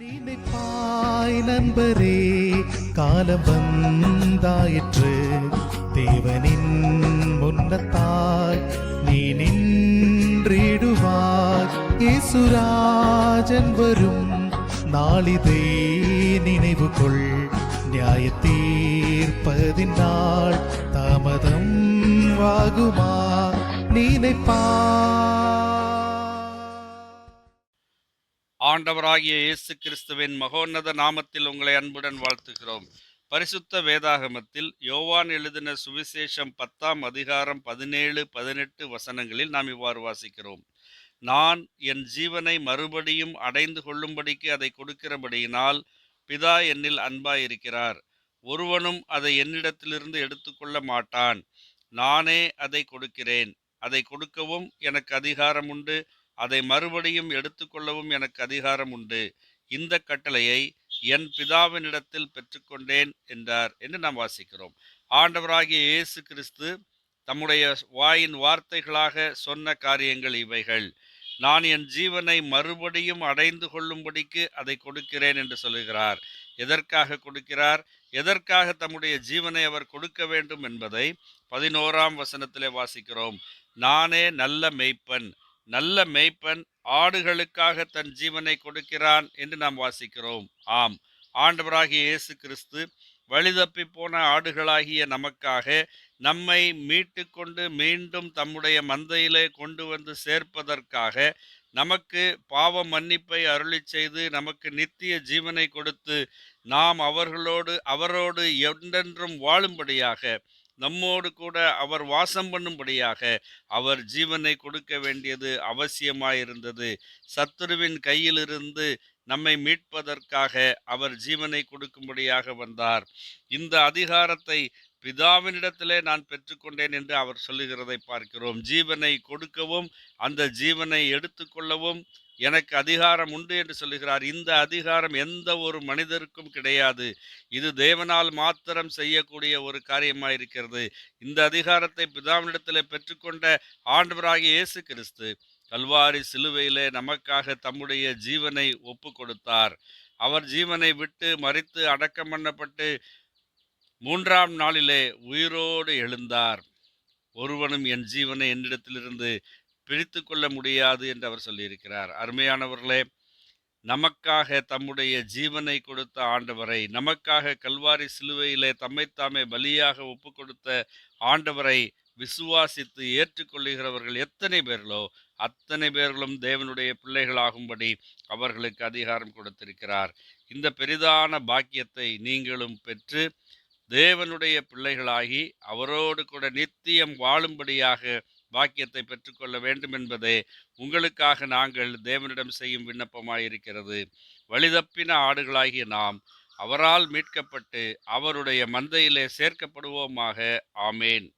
நினைப்பாய் நண்பரே, காலம் வந்தாயிற்று. தேவனின் முன்னத்தாய் நீ நின்றிடுவாய். இயேசுராஜன் வரும் நாளிதை நினைவு கொள். நியாய தீர்ப்பதின் நாள் தாமதம் ஆகுமா? நினைப்பாய். ஆண்டவராகிய இயேசு கிறிஸ்துவின் மகோன்னத நாமத்தில் உங்களை அன்புடன் வாழ்த்துகிறோம். பரிசுத்த வேதாகமத்தில் யோவான் எழுதின சுவிசேஷம் 10ஆம் அதிகாரம் 17-18 வசனங்களில் நாம் இவ்வாறு வாசிக்கிறோம். நான் என் ஜீவனை மறுபடியும் அடைந்து கொள்ளும்படிக்கு அதை கொடுக்கிறபடியினால் பிதா என்னில் அன்பாயிருக்கிறார். ஒருவனும் அதை என்னிடத்திலிருந்து எடுத்துக்கொள்ள மாட்டான். நானே அதை கொடுக்கிறேன். அதை கொடுக்கவும் எனக்கு அதிகாரம் உண்டு. அதை மறுபடியும் எடுத்துக்கொள்ளவும் எனக்கு அதிகாரம் உண்டு. இந்த கட்டளையை என் பிதாவினிடத்தில் பெற்றுக்கொண்டேன் என்றார் என்று நாம் வாசிக்கிறோம். ஆண்டவராகிய இயேசு கிறிஸ்து தம்முடைய வாயின் வார்த்தைகளாக சொன்ன காரியங்கள் இவைகள். நான் என் ஜீவனை மறுபடியும் அடைந்து கொள்ளும்படிக்கு அதை கொடுக்கிறேன் என்று சொல்லுகிறார். எதற்காக கொடுக்கிறார்? எதற்காக தம்முடைய ஜீவனை அவர் கொடுக்க வேண்டும் என்பதை 11ஆம் வசனத்திலே வாசிக்கிறோம். நானே நல்ல மேய்ப்பன். நல்ல மேய்ப்பன் ஆடுகளுக்காக தன் ஜீவனை கொடுக்கிறான் என்று நாம் வாசிக்கிறோம். ஆம், ஆண்டவராகிய இயேசு கிறிஸ்து வழிதப்பி போன ஆடுகளாகிய நமக்காக நம்மை மீட்டு கொண்டு மீண்டும் தம்முடைய மந்தையிலே கொண்டு வந்து சேர்ப்பதற்காக நமக்கு பாவ மன்னிப்பை அருளி செய்து நமக்கு நித்திய ஜீவனை கொடுத்து நாம் அவரோடு என்றென்றும் வாழும்படியாக, நம்மோடு கூட அவர் வாசம் பண்ணும்படியாக அவர் ஜீவனை கொடுக்க வேண்டியது அவசியமாயிருந்தது. சத்துருவின் கையிலிருந்து நம்மை மீட்பதற்காக அவர் ஜீவனை கொடுக்கும்படியாக வந்தார். இந்த அதிகாரத்தை பிதாவினிடத்திலே நான் பெற்றுக்கொண்டேன் என்று அவர் சொல்லுகிறதை பார்க்கிறோம். ஜீவனை கொடுக்கவும் அந்த ஜீவனை எடுத்துக்கொள்ளவும் எனக்கு அதிகாரம் உண்டு என்று சொல்லுகிறார். இந்த அதிகாரம் எந்த ஒரு மனிதருக்கும் கிடையாது. இது தேவனால் மாத்திரம் செய்யக்கூடிய ஒரு காரியமாயிருக்கிறது. இந்த அதிகாரத்தை பிதாவினிடத்தில் பெற்றுக்கொண்ட ஆண்டவராகிய இயேசு கிறிஸ்து கல்வாரி சிலுவையிலே நமக்காக தம்முடைய ஜீவனை ஒப்பு கொடுத்தார். அவர் ஜீவனை விட்டு மரித்து அடக்கம் பண்ணப்பட்டு 3ஆம் நாளிலே உயிரோடு எழுந்தார். ஒருவனும் என் ஜீவனை என்னிடத்திலிருந்து பிரித்து கொள்ள முடியாது என்று அவர் சொல்லியிருக்கிறார். அருமையானவர்களே, நமக்காக தம்முடைய ஜீவனை கொடுத்த ஆண்டவரை, நமக்காக கல்வாரி சிலுவையிலே தம்மைத்தாமே பலியாக ஒப்பு கொடுத்த ஆண்டவரை விசுவாசித்து ஏற்றுக்கொள்ளுகிறவர்கள் எத்தனை பேர்களோ அத்தனை பேர்களும் தேவனுடைய பிள்ளைகளாகும்படி அவர்களுக்கு அதிகாரம் கொடுத்திருக்கிறார். இந்த பெரிதான பாக்கியத்தை நீங்களும் பெற்று தேவனுடைய பிள்ளைகளாகி அவரோடு கூட நித்தியம் வாழும்படியாக பாக்கியத்தை பெற்றுக்கொள்ள வேண்டும் என்பதே உங்களுக்காக நாங்கள் தேவனிடம் செய்யும் விண்ணப்பமாயிருக்கிறது. வழிதப்பின ஆடுகளாகிய நாம் அவரால் மீட்கப்பட்டு அவருடைய மந்தையிலே சேர்க்கப்படுவோமாக. ஆமேன்.